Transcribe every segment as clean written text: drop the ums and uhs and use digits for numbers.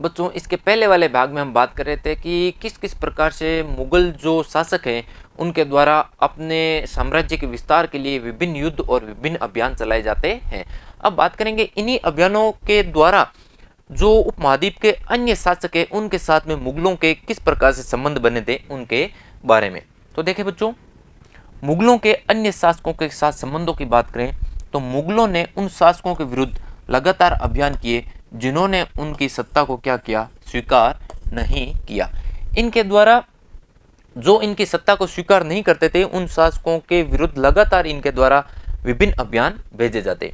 बच्चों इसके पहले वाले भाग में हम बात कर रहे थे कि किस किस प्रकार से मुगल जो शासक हैं उनके द्वारा अपने साम्राज्य के विस्तार के लिए विभिन्न युद्ध और विभिन्न अभियान चलाए जाते हैं। अब बात करेंगे इन्हीं अभियानों के द्वारा जो उपमहाद्वीप के अन्य शासक हैं उनके साथ में मुगलों के किस प्रकार से संबंध बने थे उनके बारे में। तो देखिए बच्चों, मुगलों के अन्य शासकों के साथ संबंधों की बात करें तो मुगलों ने उन शासकों के विरुद्ध लगातार अभियान किए जिन्होंने उनकी सत्ता को क्या किया, स्वीकार नहीं किया। इनके द्वारा जो इनकी सत्ता को स्वीकार नहीं करते थे उन शासकों के विरुद्ध लगातार इनके द्वारा विभिन्न अभियान भेजे जाते।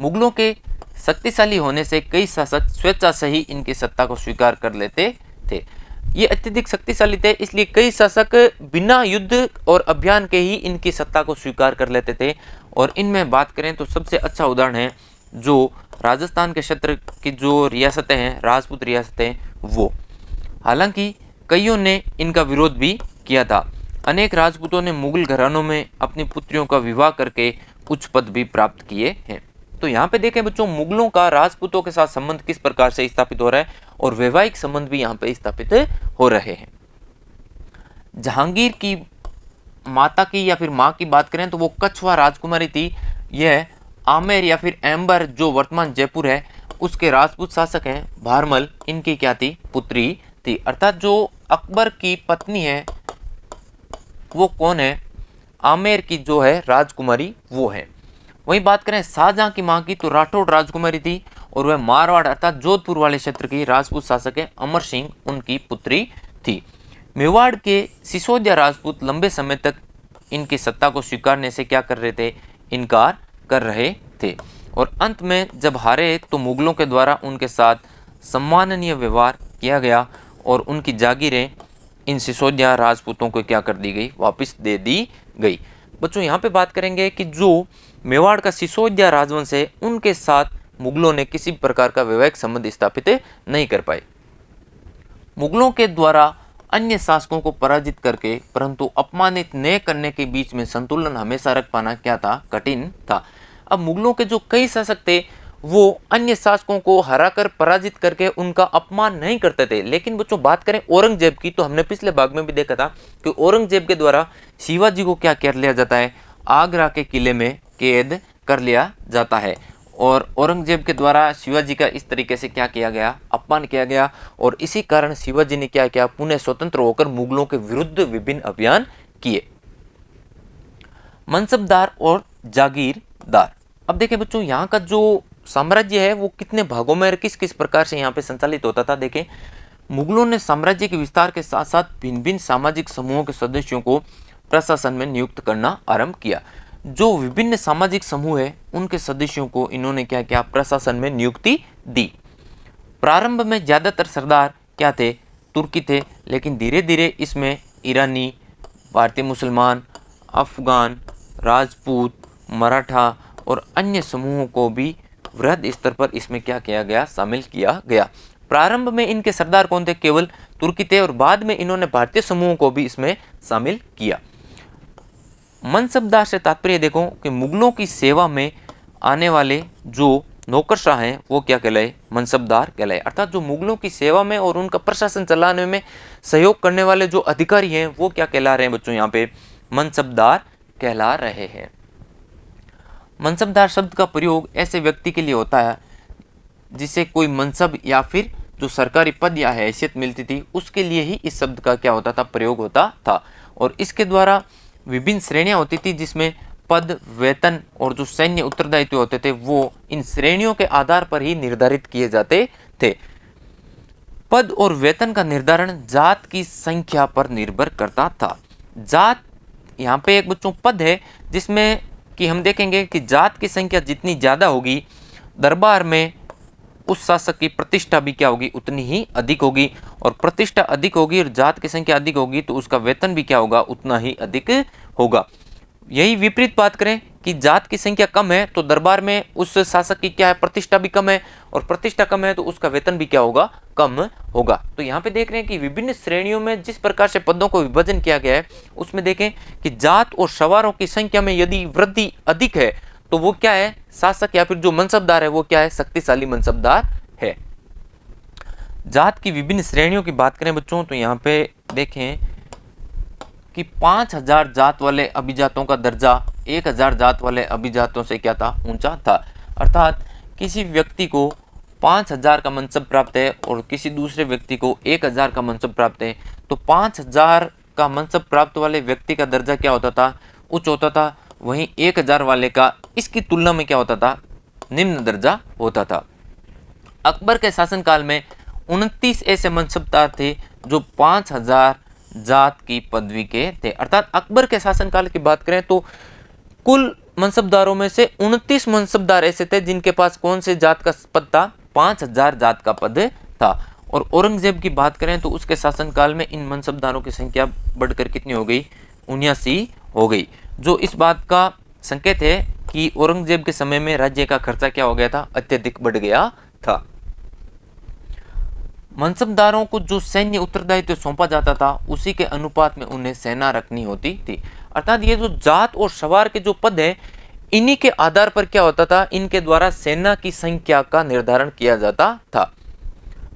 मुगलों के शक्तिशाली होने से कई शासक स्वेच्छा से ही इनकी सत्ता को स्वीकार कर लेते थे। ये अत्यधिक शक्तिशाली थे, इसलिए कई शासक बिना युद्ध और अभियान के ही इनकी सत्ता को स्वीकार कर लेते थे। और इनमें बात करें तो सबसे अच्छा उदाहरण है जो राजस्थान के क्षेत्र की जो रियासतें हैं, राजपूत रियासतें, वो। हालांकि कईयों ने इनका विरोध भी किया था। अनेक राजपूतों ने मुगल घरानों में अपनी पुत्रियों का विवाह करके उच्च पद भी प्राप्त किए हैं। तो यहाँ पे देखें बच्चों, मुगलों का राजपूतों के साथ संबंध किस प्रकार से स्थापित हो रहा है और वैवाहिक संबंध भी यहाँ पे स्थापित हो रहे हैं। जहांगीर की माता की या फिर माँ की बात करें तो वो कछवा राजकुमारी थी। यह आमेर या फिर एम्बर जो वर्तमान जयपुर है उसके राजपूत शासक हैं भारमल, इनकी क्या थी, पुत्री थी। अर्थात जो अकबर की पत्नी है वो कौन है, आमेर की जो है राजकुमारी वो है। वहीं बात करें शाहजहां की मां की तो राठौड़ राजकुमारी थी और वह मारवाड़ अर्थात जोधपुर वाले क्षेत्र की राजपूत शासक है अमर सिंह, उनकी पुत्री थी। मेवाड़ के सिसोदिया राजपूत लंबे समय तक इनकी सत्ता को स्वीकारने से क्या कर रहे थे, इनकार कर रहे थे। और अंत में जब हारे तो मुगलों के द्वारा उनके साथ सम्माननीय व्यवहार किया गया और उनकी जागीरें इन सिसोदिया राजपूतों को क्या कर दी गई, वापस दे दी गई। बच्चों यहाँ पे बात करेंगे कि जो मेवाड़ का सिसोदिया राजवंश है उनके साथ मुगलों ने किसी प्रकार का वैवाहिक संबंध स्थापित नहीं कर पाए। मुगलों के द्वारा अन्य शासकों को पराजित करके परंतु अपमानित न करने के बीच में संतुलन हमेशा रख पाना क्या था, कठिन था। अब मुगलों के जो कई शासक थे वो अन्य शासकों को हराकर पराजित करके उनका अपमान नहीं करते थे। लेकिन बच्चों बात करें औरंगजेब की तो हमने पिछले भाग में भी देखा था कि औरंगजेब के द्वारा शिवाजी को क्या कर लिया जाता है, आगरा के किले में कैद कर लिया जाता है। और औरंगजेब के द्वारा शिवाजी का इस तरीके से क्या किया गया, अपमान किया गया। और इसी कारण शिवाजी ने क्या किया, पुनः स्वतंत्र होकर मुगलों के विरुद्ध विभिन्न अभियान किए। मनसबदार और जागीरदार। अब देखें बच्चों, यहाँ का जो साम्राज्य है वो कितने भागों में और किस किस प्रकार से यहाँ पे संचालित होता था। देखें, मुगलों ने साम्राज्य के विस्तार के साथ साथ भिन्न भिन्न सामाजिक समूहों के सदस्यों को प्रशासन में नियुक्त करना आरंभ किया। जो विभिन्न सामाजिक समूह है उनके सदस्यों को इन्होंने क्या किया, प्रशासन में नियुक्ति दी। प्रारंभ में ज्यादातर सरदार क्या थे, तुर्की थे, लेकिन धीरे धीरे इसमें ईरानी, भारतीय मुसलमान, अफगान, राजपूत, मराठा और अन्य समूहों को भी वृहद स्तर पर इसमें क्या किया गया, शामिल किया गया। प्रारंभ में इनके सरदार कौन थे, केवल तुर्की थे और बाद में इन्होंने भारतीय समूहों को भी इसमें शामिल किया। मनसबदार से तात्पर्य देखो कि मुगलों की सेवा में आने वाले जो नौकरशाह हैं वो क्या कहलाए, मनसबदार कहलाए। अर्थात जो मुगलों की सेवा में और उनका प्रशासन चलाने में सहयोग करने वाले जो अधिकारी हैं वो क्या कहला रहे हैं बच्चों, यहाँ पे मनसबदार कहला रहे हैं। मनसबदार शब्द का प्रयोग ऐसे व्यक्ति के लिए होता है जिसे कोई मनसब या फिर जो सरकारी पद या हैसियत मिलती थी उसके लिए ही इस शब्द का क्या होता था, प्रयोग होता था। और इसके द्वारा विभिन्न श्रेणियां होती थी जिसमें पद, वेतन और जो सैन्य उत्तरदायित्व होते थे वो इन श्रेणियों के आधार पर ही निर्धारित किए जाते थे। पद और वेतन का निर्धारण जात की संख्या पर निर्भर करता था। जात यहाँ पे एक बच्चों पद है जिसमें कि हम देखेंगे कि जात की संख्या जितनी ज्यादा होगी दरबार में उस शासक की प्रतिष्ठा भी क्या होगी, उतनी ही अधिक होगी। और प्रतिष्ठा अधिक होगी और जात की संख्या अधिक होगी तो उसका वेतन भी क्या होगा, उतना ही अधिक होगा। यही विपरीत बात करें कि जात की संख्या कम है तो दरबार में उस शासक की क्या है, प्रतिष्ठा भी कम है और प्रतिष्ठा कम है तो उसका वेतन भी क्या होगा, कम होगा। तो यहाँ पे देख रहे हैं कि विभिन्न श्रेणियों में जिस प्रकार से पदों को विभाजन किया गया है उसमें देखें कि जात और सवारों की संख्या में यदि वृद्धि अधिक है तो वो क्या है, शासक या फिर जो मनसबदार है वो क्या है, शक्तिशाली मनसबदार है। जात की विभिन्न श्रेणियों की बात करें बच्चों तो यहाँ पे देखें कि 5000 जात वाले अभिजातों का दर्जा 1000 जात वाले अभिजातों से क्या था, ऊंचा था। अर्थात किसी व्यक्ति को 5000 का मनसब प्राप्त है और किसी दूसरे व्यक्ति को 1000 का मनसब प्राप्त है, तो 5000 का मनसब प्राप्त वाले व्यक्ति का दर्जा क्या होता था, उच्च होता था। वहीं 1000 वाले का इसकी तुलना में क्या होता था, निम्न दर्जा होता था। अकबर के शासनकाल में 29 ऐसे मनसबदार थे जो 5000 जात की पदवी के थे। अर्थात अकबर के शासनकाल की बात करें तो कुल मनसबदारों में से 29 मनसबदार ऐसे थे जिनके पास कौन से जात का पद था, 5000 जात का पद था। और औरंगजेब की बात करें तो उसके शासनकाल में इन मनसबदारों की संख्या बढ़कर कितनी हो गई, 79 हो गई, जो इस बात का संकेत है कि औरंगजेब के समय में राज्य का खर्चा क्या हो गया था, अत्यधिक बढ़ गया था। मनसबदारों को जो सैन्य उत्तरदायित्व सौंपा जाता था उसी के अनुपात में उन्हें सेना रखनी होती थी। अर्थात ये जो जात और सवार के जो पद है, इन्हीं के आधार पर क्या होता था, इनके द्वारा सेना की संख्या का निर्धारण किया जाता था।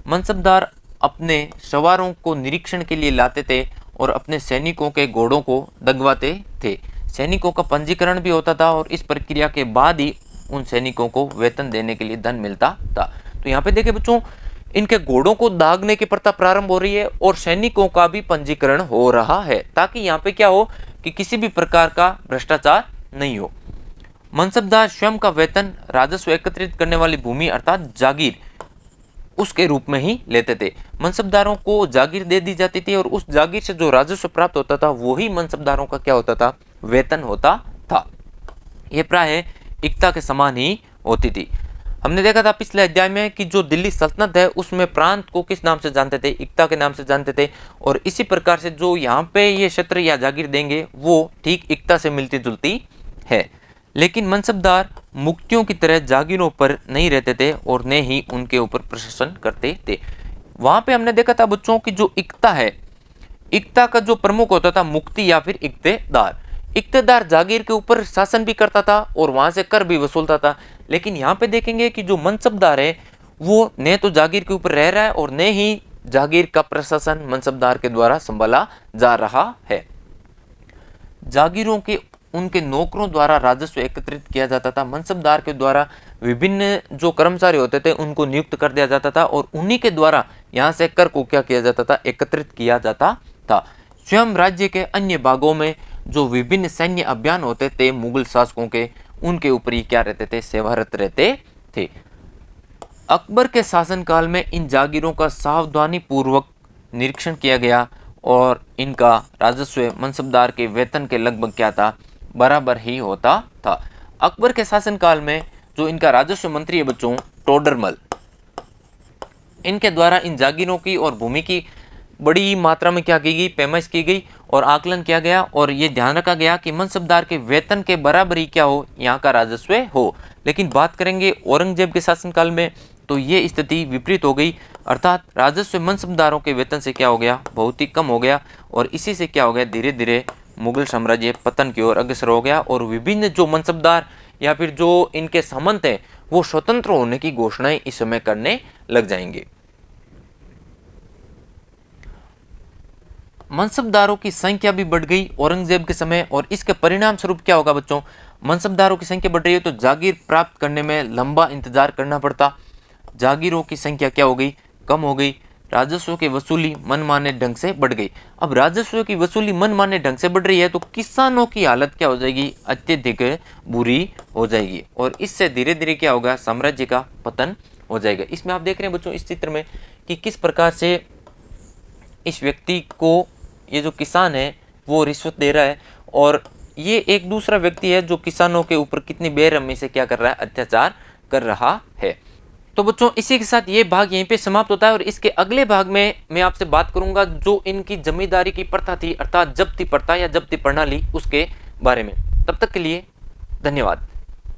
मनसबदार अपने सवारों को निरीक्षण के लिए लाते थे और अपने सैनिकों के घोड़ों को दगवाते थे। सैनिकों का पंजीकरण भी होता था और इस प्रक्रिया के बाद ही उन सैनिकों को वेतन देने के लिए धन मिलता था। तो यहाँ पे देखिए बच्चों, इनके घोड़ों को दागने की प्रथा प्रारंभ हो रही है और सैनिकों का भी पंजीकरण हो रहा है, ताकि यहाँ पे क्या हो कि किसी भी प्रकार का भ्रष्टाचार नहीं हो। मनसबदार स्वयं का वेतन राजस्व एकत्रित करने वाली भूमि अर्थात जागीर उसके रूप में ही लेते थे। मनसबदारों को जागीर दे दी जाती थी और उस जागीर से जो राजस्व प्राप्त होता था वही मनसबदारों का क्या होता था, वेतन होता था। यह प्राय इक्ता के समान ही होती थी। हमने देखा था पिछले अध्याय में कि जो दिल्ली सल्तनत है उसमें प्रांत को किस नाम से जानते थे, इक्ता के नाम से जानते थे। और इसी प्रकार से जो यहाँ पे ये क्षेत्र या जागीर देंगे वो ठीक इक्ता से मिलती जुलती है। लेकिन मनसबदार मुक्तियों की तरह जागीरों पर नहीं रहते थे और न ही उनके ऊपर प्रशासन करते थे। वहां पे हमने देखा था बच्चों की जो इक्ता है, इक्ता का जो प्रमुख होता था मुक्ति या फिर इक्तेदार। इक्तेदार जागीर के ऊपर शासन भी करता था और वहां से कर भी वसूलता था। लेकिन यहाँ पे देखेंगे कि जो मनसबदार है वो न तो जागीर के ऊपर रह रहा है और न ही जागीर का प्रशासन मनसबदार के द्वारा संभाला जा रहा है। जागीरों के उनके नौकरों द्वारा राजस्व एकत्रित किया जाता था। मनसबदार के द्वारा विभिन्न जो कर्मचारी होते थे उनको नियुक्त कर दिया जाता था और उन्हीं के द्वारा यहाँ से कर को क्या किया जाता था, एकत्रित किया जाता था। स्वयं राज्य के अन्य भागों में जो विभिन्न सैन्य अभियान होते थे मुगल शासकों के, उनके ऊपर ही क्या रहते थे, सेवारत रहते थे। अकबर के शासनकाल में इन जागीरों का सावधानी पूर्वक निरीक्षण किया गया और इनका राजस्व मनसबदार के वेतन के लगभग क्या था, बराबर ही होता था। अकबर के शासनकाल में जो इनका राजस्व मंत्री है बच्चों, टोडरमल, इनके द्वारा इन जागीरों की और भूमि की बड़ी मात्रा में क्या की गई, पैमाइश की गई और आकलन किया गया और ये ध्यान रखा गया कि मनसबदार के वेतन के बराबर ही क्या हो, यहाँ का राजस्व हो। लेकिन बात करेंगे औरंगजेब के शासनकाल में तो ये स्थिति विपरीत हो गई। अर्थात राजस्व मनसबदारों के वेतन से क्या हो गया, बहुत ही कम हो गया और इसी से क्या हो गया, धीरे धीरे मुगल साम्राज्य पतन की ओर अग्रसर हो गया और विभिन्न जो मनसबदार या फिर जो इनके सामंत हैं वो स्वतंत्र होने की घोषणाएं इस समय करने लग जाएंगे। मनसबदारों की संख्या भी बढ़ गई औरंगजेब के समय और इसके परिणाम स्वरूप क्या होगा बच्चों, मनसबदारों की संख्या बढ़ रही है तो जागीर प्राप्त करने में लंबा इंतजार करना पड़ता। जागीरों की संख्या क्या हो गई, कम हो गई। राजस्व की वसूली मनमाने ढंग से बढ़ गई। अब राजस्व की वसूली मनमाने ढंग से बढ़ रही है तो किसानों की हालत क्या हो जाएगी, अत्यधिक बुरी हो जाएगी और इससे धीरे धीरे क्या होगा, साम्राज्य का पतन हो जाएगा। इसमें आप देख रहे हैं बच्चों इस चित्र में कि किस प्रकार से इस व्यक्ति को, ये जो किसान है वो रिश्वत दे रहा है और ये एक दूसरा व्यक्ति है जो किसानों के ऊपर कितनी बेरहमी से क्या कर रहा है, अत्याचार कर रहा है। तो बच्चों इसी के साथ ये भाग यहीं पे समाप्त होता है और इसके अगले भाग में मैं आपसे बात करूंगा जो इनकी जमींदारी की प्रथा थी अर्थात जब्ती प्रथा या जब्ती प्रणाली, उसके बारे में। तब तक के लिए धन्यवाद।